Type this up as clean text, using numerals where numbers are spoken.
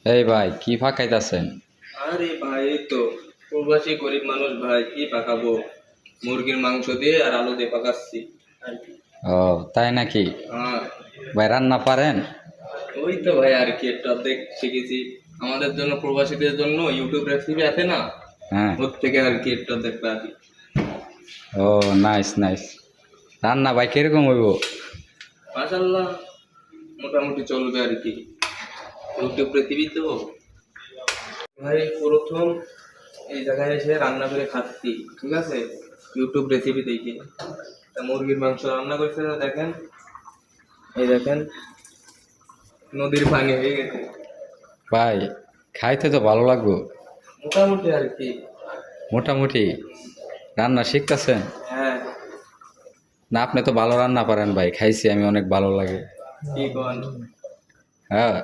এই ভাই কি ফাঁকাইতাছেন? আরে ভাই এই তো প্রবাসী গরিব মানুষ ভাই, কি পাকাবো? মুরগির মাংস দিয়ে আর আলু দিয়ে পাকাচ্ছি আর কি। ও তাই নাকি? হ্যাঁ, ভাই রান্না পারেন? ওই তো ভাই আর কি একটু অর্ধেক শিখেছি। আমাদের জন্য প্রবাসীদের জন্য ইউটিউব রেসিপি আছে না, হ্যাঁ। ওর থেকে আর কি একটু অর্ধেক পারি। ও নাইস নাইস। রান্না ভাই কিরকম হইব? মাশাল্লাহ, মোটামুটি চলবে আর কি। ইউটিউব রেসিপি তো ভাই, প্রথম এই জায়গায় এসে রান্না করে খাচ্ছি, ঠিক আছে, ইউটিউব রেসিপি দেখে। তা মুরগির মাংস রান্না করছে তো দেখেন, এই দেখেন নদীর পানি হয়ে গেছে। ভাই খাইতে তো ভালো লাগবো। মোটামুটি আর কি। মোটামুটি। রান্না শিখতেছেন? হ্যাঁ। না আপনি তো ভালো রান্না পারেন ভাই, খাইছি আমি, অনেক ভালো লাগে। কি কন? হ্যাঁ।